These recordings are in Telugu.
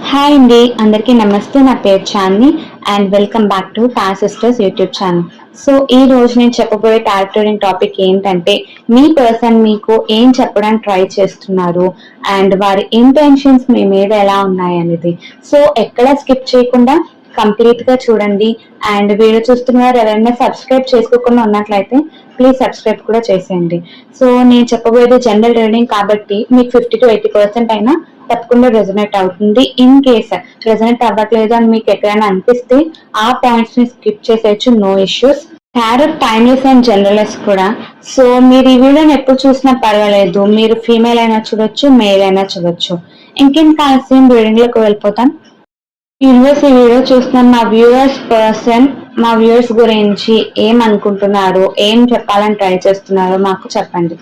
హాయ్ అండి, అందరికీ నమస్తే. నా పేరు Chandini and welcome back to టార్ సిస్టర్స్ యూట్యూబ్ ఛానల్. సో ఈ రోజు నేను చెప్పబోయే టారో రీడింగ్ టాపిక్ ఏంటంటే, మీ పర్సన్ మీకు ఏం చెప్పడానికి ట్రై చేస్తున్నారు అండ్ వారి ఇంటెన్షన్స్ మీ మీద ఎలా ఉన్నాయి అనేది. సో ఎక్కడ స్కిప్ చేయకుండా కంప్లీట్ గా చూడండి. అండ్ వీడియో చూస్తున్న వారు ఎవరైనా సబ్స్క్రైబ్ చేసుకోకుండా ఉన్నట్లయితే ప్లీజ్ సబ్స్క్రైబ్ కూడా చేసేయండి. సో నేను చెప్పబోయేది జనరల్ రీడింగ్ కాబట్టి మీకు 50 to 80% అయినా తప్పకుండా రెజనేట్ అవుతుంది. ఇన్ కేస్ రెజనేట్ అవ్వట్లేదు అని మీకు ఎక్కడైనా అనిపిస్తే ఆ పాయింట్స్ ని స్కిప్ చేసేయచ్చు, no issues. Tarot timeless and generals కూడా. సో మీరు ఈ వీడియోని ఎప్పుడు చూసినా పర్వాలేదు, మీరు ఫీమేల్ అయినా చూడొచ్చు, మేల్ అయినా చూడొచ్చు. ఇంకేం కాల్సిన రీడింగ్ లోకి వెళ్ళిపోతాం. యూనివర్స్ ఈ వీడియో చూస్తున్న మా వ్యూవర్స్ గురించి ఏమనుకుంటున్నారు, ఏం చెప్పాలని ట్రై చేస్తున్నారో మాకు చెప్పండి.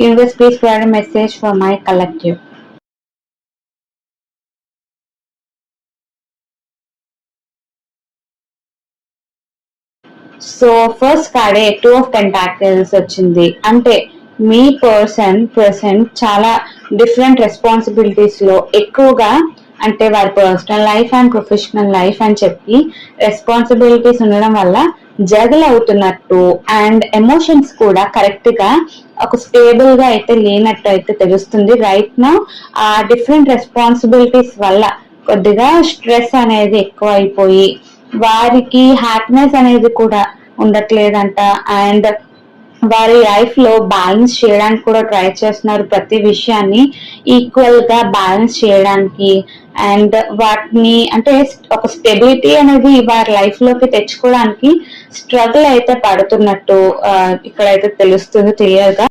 Universe please provide message for my collective. So first కార్డే 2 of Pentacles వచ్చింది. అంటే మీ పర్సన్ ప్రెసెంట్ చాలా డిఫరెంట్ రెస్పాన్సిబిలిటీస్ లో ఎక్కువగా, అంటే వారి personal life and professional life అని చెప్పి రెస్పాన్సిబిలిటీస్ ఉండడం వల్ల జగల్ అవుతున్నట్టు అండ్ ఎమోషన్స్ కూడా కరెక్ట్ గా ఒక స్టేబుల్ గా అయితే లేనట్టు అయితే తెలుస్తుంది. రైట్ నౌ ఆ డిఫరెంట్ రెస్పాన్సిబిలిటీస్ వల్ల కొద్దిగా స్ట్రెస్ అనేది ఎక్కువ అయిపోయి వారికి హ్యాపీనెస్ అనేది కూడా ఉండట్లేదంట. అండ్ వారి లైఫ్ లో బ్యాలెన్స్ చేయడానికి కూడా ట్రై చేస్తున్నారు, ప్రతి విషయాన్ని ఈక్వల్ గా బ్యాలెన్స్ చేయడానికి. అండ్ వాటిని అంటే ఒక స్టెబిలిటీ అనేది వారి లైఫ్ లోకి తెచ్చుకోవడానికి స్ట్రగుల్ అయితే పడుతున్నట్టు ఇక్కడైతే తెలుస్తుంది క్లియర్ గా.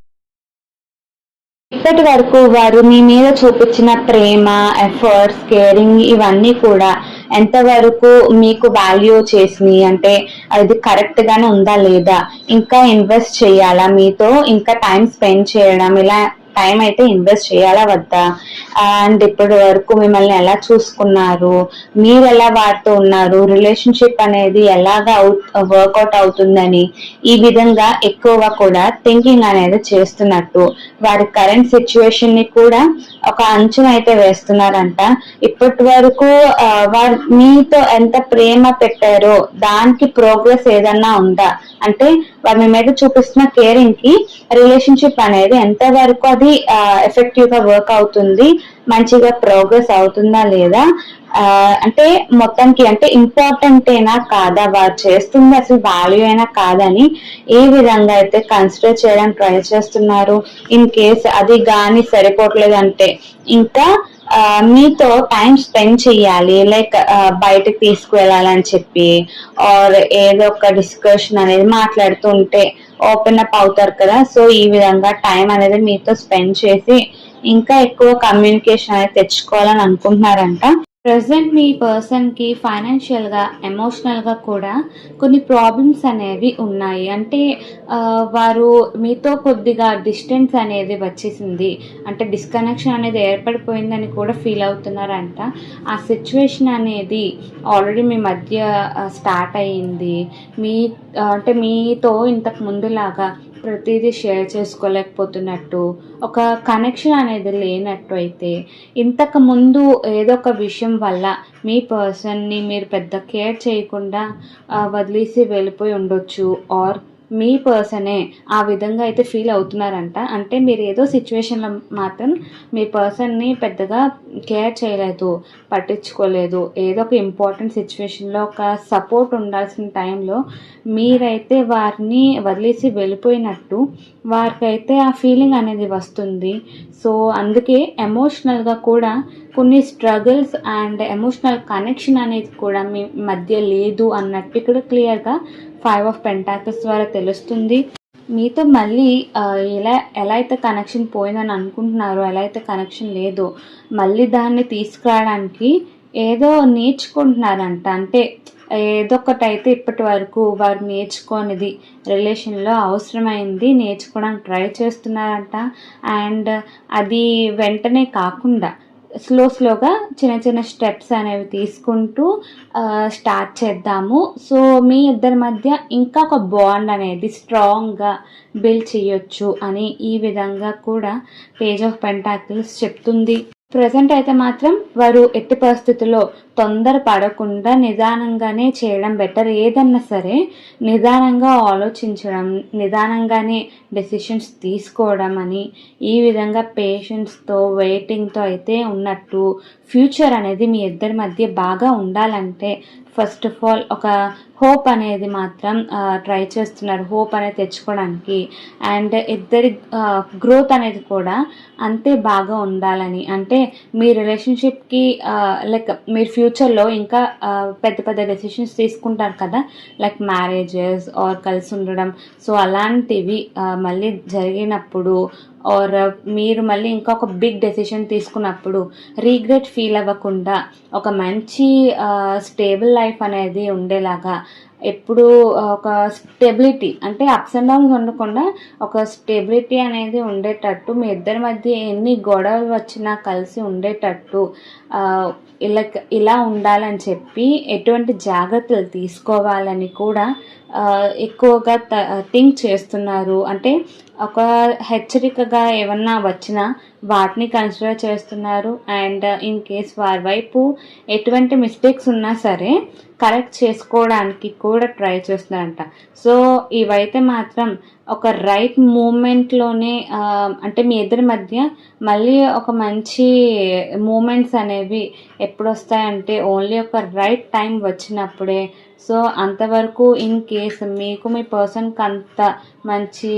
ఇప్పటి వరకు వారు మీ మీద చూపించిన ప్రేమ, ఎఫర్ట్స్, కేరింగ్ ఇవన్నీ కూడా ఎంతవరకు మీకు వాల్యూ చేసినాయి, అంటే అది కరెక్ట్ గానే ఉందా లేదా, ఇంకా ఇన్వెస్ట్ చేయాలా, మీతో ఇంకా టైం స్పెండ్ చేయడం, ఇలా టైం అయితే ఇన్వెస్ట్ చేయాలా వద్దా, అండ్ ఇప్పటి వరకు మిమ్మల్ని ఎలా చూసుకున్నారు, మీరు ఎలా వారితో ఉన్నారు, రిలేషన్షిప్ అనేది ఎలాగా వర్కౌట్ అవుతుందని ఈ విధంగా ఎక్కువగా కూడా థింకింగ్ అనేది చేస్తున్నట్టు వారి కరెంట్ సిచ్యువేషన్ ని కూడా ఒక అంచనా అయితే వేస్తున్నారంట. ఇప్పటి వరకు వారు మీతో ఎంత ప్రేమ పెట్టారో దానికి ప్రోగ్రెస్ ఏదన్నా ఉందా, అంటే వారి మీ మీద చూపిస్తున్న కేరింగ్ కి రిలేషన్షిప్ అనేది ఎంత వరకు అది ఎఫెక్టివ్ గా వర్క్ అవుతుంది, మంచిగా ప్రోగ్రెస్ అవుతుందా లేదా, అంటే మొత్తానికి అంటే ఇంపార్టెంట్ అయినా కాదా, వారు చేస్తుంది అసలు వాల్యూ అయినా కాదని ఏ విధంగా అయితే కన్సిడర్ చేయడానికి ట్రై చేస్తున్నారు. ఇన్ కేస్ అది గాని సరిపోవట్లేదు అంటే ఇంకా మీతో టైం స్పెండ్ చేయాలి, లైక్ బయటకు తీసుకువెళ్ళాలని చెప్పి ఆర్ ఏదో ఒక డిస్కషన్ అనేది మాట్లాడుతూ ఉంటే ఓపెన్ అప్ అవుతారు కదా. సో ఈ విధంగా టైం అనేది మీతో స్పెండ్ చేసి ఇంకా ఎక్కువ కమ్యూనికేషన్ అనేది తెచ్చుకోవాలని అనుకుంటున్నారంట. ప్రెసెంట్ మీ పర్సన్ కి ఫైనాన్షియల్ గా, ఎమోషనల్ గా కూడా కొన్ని ప్రాబ్లమ్స్ అనేవి ఉన్నాయి. అంటే వారు మీతో కొద్దిగా డిస్టెన్స్ అనేది వచ్చేసింది, అంటే డిస్కనెక్షన్ అనేది ఏర్పడిపోయిందని కూడా ఫీల్ అవుతున్నారంట. ఆ సిచ్యువేషన్ అనేది ఆల్రెడీ మీ మధ్య స్టార్ట్ అయ్యింది. మీ అంటే మీతో ఇంతకు ముందులాగా ప్రతిదీ షేర్ చేసుకోలేకపోతున్నట్టు, ఒక కనెక్షన్ అనేది లేనట్టు అయితే ఇంతకు ముందు ఏదో ఒక విషయం వల్ల మీ పర్సన్ని మీరు పెద్ద కేర్ చేయకుండా వదిలేసి వెళ్ళిపోయి ఉండొచ్చు, ఆర్ మీ పర్సనే ఆ విధంగా అయితే ఫీల్ అవుతున్నారంట. అంటే మీరు ఏదో సిచ్యువేషన్లో మాత్రం మీ పర్సన్ని పెద్దగా కేర్ చేయలేదు, పట్టించుకోలేదు. ఏదో ఒక ఇంపార్టెంట్ సిచ్యువేషన్లో ఒక సపోర్ట్ ఉండాల్సిన టైంలో మీరైతే వారిని వదిలేసి వెళ్ళిపోయినట్టు వారికైతే ఆ ఫీలింగ్ అనేది వస్తుంది. సో అందుకే ఎమోషనల్గా కూడా కొన్ని స్ట్రగుల్స్ అండ్ ఎమోషనల్ కనెక్షన్ అనేది కూడా మీ మధ్య లేదు అన్నట్టు ఇక్కడ క్లియర్గా 5 of Pentacles ద్వారా తెలుస్తుంది. మీతో మళ్ళీ ఎలా అయితే కనెక్షన్ పోయిందని అనుకుంటున్నారో, ఎలా అయితే కనెక్షన్ లేదో మళ్ళీ దాన్ని తీసుకురావడానికి ఏదో నేర్చుకుంటున్నారంట. అంటే ఏదో ఒకటైతే ఇప్పటి వరకు వారు నేర్చుకోనిది రిలేషన్లో అవసరమైంది నేర్చుకోవడానికి ట్రై చేస్తున్నారంట. అండ్ అది వెంటనే కాకుండా స్లోగా చిన్న చిన్న స్టెప్స్ అనేవి తీసుకుంటూ స్టార్ట్ చేద్దాము. సో మీ ఇద్దరి మధ్య ఇంకా ఒక బాండ్ అనేది స్ట్రాంగ్గా బిల్డ్ చేయొచ్చు అని ఈ విధంగా కూడా పేజ్ ఆఫ్ పెంటాకిల్స్ చెప్తుంది. ప్రెజెంట్ అయితే మాత్రం వారు ఎట్టి పరిస్థితుల్లో తొందర పడకుండా నిదానంగానే చేయడం బెటర్. ఏదన్నా సరే నిదానంగా ఆలోచించడం, నిదానంగానే డెసిషన్స్ తీసుకోవడం అని ఈ విధంగా పేషెన్స్తో వెయిటింగ్తో అయితే ఉన్నట్టు. ఫ్యూచర్ అనేది మీ ఇద్దరి మధ్య బాగా ఉండాలంటే ఫస్ట్ ఆఫ్ ఆల్ ఒక హోప్ అనేది మాత్రం ట్రై చేస్తున్నారు, హోప్ అనేది తెచ్చుకోవడానికి. అండ్ ఇద్దరి గ్రోత్ అనేది కూడా అంతే బాగా ఉండాలని. అంటే మీ రిలేషన్షిప్కి లైక్ మీరు ఫ్యూచర్లో ఇంకా పెద్ద పెద్ద డెసిషన్స్ తీసుకుంటారు కదా, లైక్ మ్యారేజెస్ ఆర్ కలిసి ఉండడం. సో అలాంటివి మళ్ళీ జరిగినప్పుడు ఆర్ మీరు మళ్ళీ ఇంకొక బిగ్ డెసిషన్ తీసుకున్నప్పుడు రీగ్రెట్ ఫీల్ అవ్వకుండా ఒక మంచి స్టేబుల్ లైఫ్ అనేది ఉండేలాగా ఎప్పుడు ఒక స్టెబిలిటీ, అంటే అప్స్ అండ్ డౌన్స్ ఉండకుండా ఒక స్టెబిలిటీ అనేది ఉండేటట్టు, మీ ఇద్దరి మధ్య ఎన్ని గొడవలు వచ్చినా కలిసి ఉండేటట్టు ఇలా ఉండాలని చెప్పి ఎటువంటి జాగ్రత్తలు తీసుకోవాలని కూడా ఎక్కువగా థింక్ చేస్తున్నారు. అంటే ఒక హెచ్చరికగా ఏమన్నా వచ్చినా వాటిని కన్సిడర్ చేస్తున్నారు. అండ్ ఇన్ కేస్ వారి వైపు ఎటువంటి మిస్టేక్స్ ఉన్నా సరే కరెక్ట్ చేసుకోవడానికి కూడా ట్రై చేస్తున్నారంట. సో ఇవైతే మాత్రం ఒక రైట్ మూమెంట్లోనే అంటే మీ ఇద్దరి మధ్య మళ్ళీ ఒక మంచి మూమెంట్స్ అనేవి ఎప్పుడు వస్తాయంటే ఓన్లీ ఒక రైట్ టైం వచ్చినప్పుడే. సో అంతవరకు ఇన్ కేస్ మీకు మీ పర్సన్కి అంత మంచి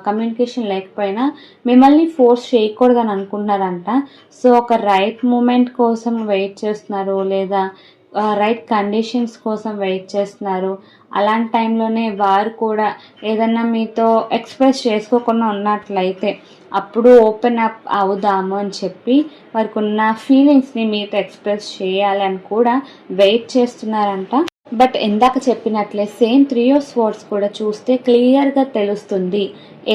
కమ్యూనికేషన్ లేకపోయినా మిమ్మల్ని ఫోర్స్ చేయకూడదని అనుకుంటున్నారంట. సో ఒక రైట్ మూమెంట్ కోసం వెయిట్ చేస్తున్నారు, లేదా రైట్ కండిషన్స్ కోసం వెయిట్ చేస్తున్నారు. అలాంటి టైంలోనే వారు కూడా ఏదన్నా మీతో ఎక్స్ప్రెస్ చేసుకోకుండా ఉన్నట్లయితే అప్పుడు ఓపెన్ అప్ అవుదాము అని చెప్పి వారికి ఉన్న ఫీలింగ్స్ని మీతో ఎక్స్ప్రెస్ చేయాలి అని కూడా వెయిట్ చేస్తున్నారంట. బట్ ఇందాక చెప్పినట్లే సేమ్ 3 of Swords కూడా చూస్తే క్లియర్గా తెలుస్తుంది,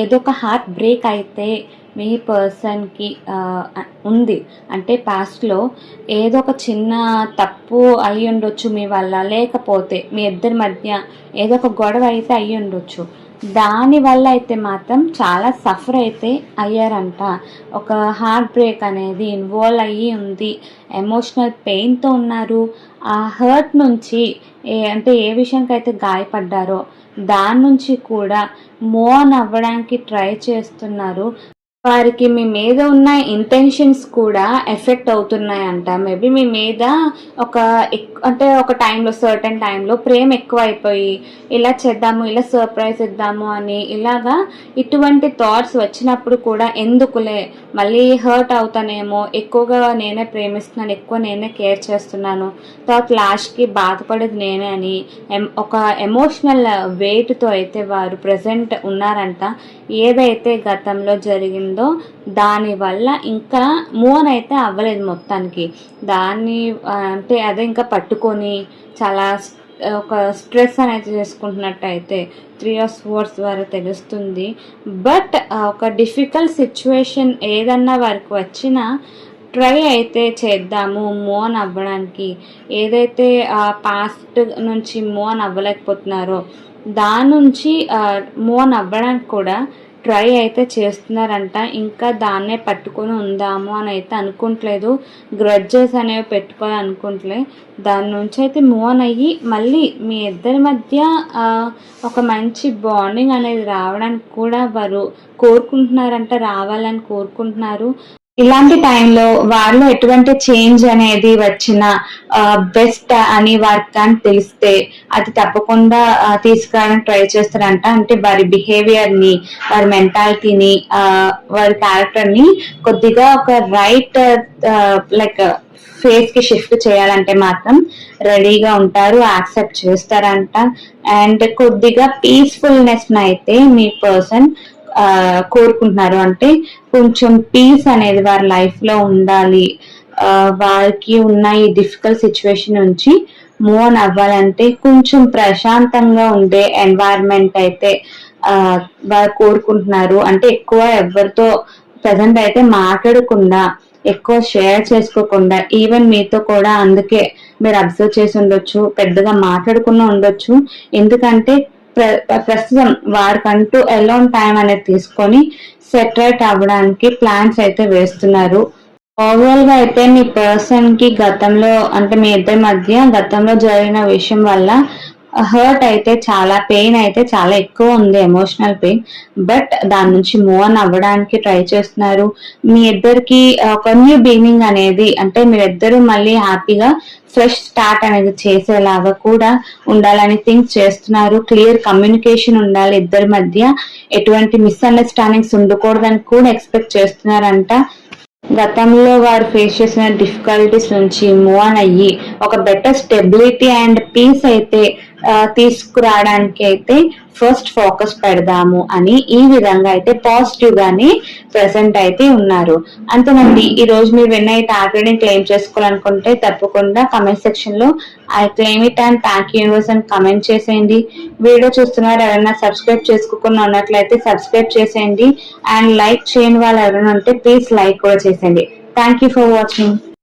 ఏదో ఒక హార్ట్ బ్రేక్ అయితే మీ పర్సన్కి ఉంది. అంటే పాస్ట్లో ఏదో ఒక చిన్న తప్పు అయి ఉండొచ్చు మీ వల్ల, లేకపోతే మీ ఇద్దరి మధ్య ఏదో ఒక గొడవ అయితే అయ్యి ఉండొచ్చు. దానివల్ల అయితే మాత్రం చాలా సఫర్ అయితే అయ్యారంట. ఒక హార్ట్ బ్రేక్ అనేది ఇన్వాల్వ్ అయ్యి ఉంది, ఎమోషనల్ పెయిన్తో ఉన్నారు. ఆ హర్ట్ నుంచి అంటే ఏ విషయంకి అయితే గాయపడ్డారో దాని నుంచి కూడా మూవ్ ఆన్ అవ్వడానికి ట్రై చేస్తున్నారు. వారికి మీ మీద ఉన్న ఇంటెన్షన్స్ కూడా ఎఫెక్ట్ అవుతున్నాయంట. మేబీ మీ మీద అంటే ఒక టైంలో సర్టెన్ టైంలో ప్రేమ ఎక్కువ అయిపోయి ఇలా చేద్దాము, ఇలా సర్ప్రైజ్ ఇద్దాము అని ఇలాగా ఇటువంటి థాట్స్ వచ్చినప్పుడు కూడా ఎందుకులే మళ్ళీ హర్ట్ అవుతానేమో, ఎక్కువగా నేనే ప్రేమిస్తున్నాను, ఎక్కువ నేనే కేర్ చేస్తున్నాను, తర్వాత లాస్ట్కి బాధపడేది నేనే అని ఒక ఎమోషనల్ వెయిట్తో అయితే వారు ప్రజెంట్ ఉన్నారంట. ఏదైతే గతంలో జరిగిందో దానివల్ల ఇంకా మూవ్ అయితే అవ్వలేదు మొత్తానికి. దాన్ని అంటే అదే ఇంకా పట్టుకొని చాలా ఒక స్ట్రెస్ అనేది చేసుకుంటున్నట్టు అయితే 3 of Swords ద్వారా తెలుస్తుంది. బట్ ఒక డిఫికల్ట్ సిచ్యువేషన్ ఏదన్నా వారికి వచ్చినా ట్రై అయితే చేద్దాము మూవ్ ఆన్ అవ్వడానికి. ఏదైతే పాస్ట్ నుంచి మూవ్ ఆన్ అవ్వలేకపోతున్నారో దాని నుంచి మూవ్ ఆన్ అవ్వడానికి కూడా ట్రై అయితే చేస్తున్నారంట. ఇంకా దాన్నే పట్టుకొని ఉందాము అని అయితే అనుకుంటలేదు, గ్రడ్జెస్ అనేవి పెట్టుకోవాలి అనుకుంటలే. దాని నుంచి అయితే మూవ్ ఆన్ అయ్యి మళ్ళీ మీ ఇద్దరి మధ్య ఒక మంచి బాండింగ్ అనేది రావడానికి కూడా వారు కోరుకుంటున్నారంట, రావాలని కోరుకుంటున్నారు. ఇలాంటి టైంలో వారిలో ఎటువంటి చేంజ్ అనేది వచ్చిన బెస్ట్ అని వారికి కానీ తెలిస్తే అది తప్పకుండా తీసుకురావడానికి ట్రై చేస్తారంట. అంటే వారి బిహేవియర్ని, వారి మెంటాలిటీని, వారి క్యారెక్టర్ని కొద్దిగా ఒక రైట్ లైక్ ఫేస్కి షిఫ్ట్ చేయాలంటే మాత్రం రెడీగా ఉంటారు, యాక్సెప్ట్ చేస్తారంట. అండ్ కొద్దిగా పీస్ఫుల్నెస్ అయితే మీ పర్సన్ కోరుకుంటున్నారు. అంటే కొంచెం పీస్ అనేది వారి లైఫ్లో ఉండాలి, వారికి ఉన్న ఈ డిఫికల్ట్ సిచ్యువేషన్ నుంచి మూవ్ ఆన్ అవ్వాలంటే కొంచెం ప్రశాంతంగా ఉండే ఎన్వైరన్మెంట్ అయితే వారు కోరుకుంటున్నారు. అంటే ఎక్కువ ఎవరితో ప్రజెంట్ అయితే మాట్లాడకుండా, ఎక్కువ షేర్ చేసుకోకుండా, ఈవెన్ మీతో కూడా అందుకే మీరు అబ్జర్వ్ చేసి ఉండొచ్చు, పెద్దగా మాట్లాడకుండా ఉండొచ్చు. ఎందుకంటే ప్రస్తుతం వారికంటూ ఎలోన్ టైం అనేది తీసుకొని సెటరేట్ అవ్వడానికి ప్లాన్స్ అయితే వేస్తున్నారు. ఓవరాల్ గా అయితే మీ పర్సన్ కి గతంలో అంటే మీ ఇద్దరి మధ్య గతంలో జరిగిన విషయం వల్ల హర్ట్ అయితే చాలా పెయిన్ అయితే చాలా ఎక్కువ ఉంది, ఎమోషనల్ పెయిన్. బట్ దాని నుంచి మూవ్ ఆన్ అవ్వడానికి ట్రై చేస్తున్నారు. మీ ఇద్దరికి ఒక న్యూ బిగినింగ్ అనేది అంటే మీరిద్దరూ మళ్ళీ హ్యాపీగా ఫ్రెష్ స్టార్ట్ అనేది చేసేలాగా కూడా ఉండాలని థింక్ చేస్తున్నారు. క్లియర్ కమ్యూనికేషన్ ఉండాలి ఇద్దరి మధ్య, ఎటువంటి మిస్అండర్స్టాండింగ్స్ ఉండకూడదని కూడా ఎక్స్పెక్ట్ చేస్తున్నారంట. గతంలో వారు ఫేస్ చేసిన డిఫికల్టీస్ నుంచి మూవ్ ఆన్ అయ్యి ఒక బెటర్ స్టెబిలిటీ అండ్ పీస్ అయితే తీసుకురావడానికి అయితే ఫస్ట్ ఫోకస్ పెడదాము అని ఈ విధంగా అయితే పాజిటివ్ గానే ప్రెసెంట్ అయితే ఉన్నారు. అంతేనండి, ఈ రోజు మీరు విన్ అయితే టార్గెట్ క్లెయిమ్ చేసుకోవాలనుకుంటే తప్పకుండా కమెంట్ సెక్షన్ లో I claim it and thank universe అని కమెంట్ చేసేయండి. వీడియో చూస్తున్నారు ఎవరైనా సబ్స్క్రైబ్ చేసుకోకుండా ఉన్నట్లయితే సబ్స్క్రైబ్ చేసేయండి. అండ్ లైక్ చేయని వాళ్ళు ఎవరైనా ఉంటే ప్లీజ్ లైక్ కూడా చేసేయండి. Thank you for watching.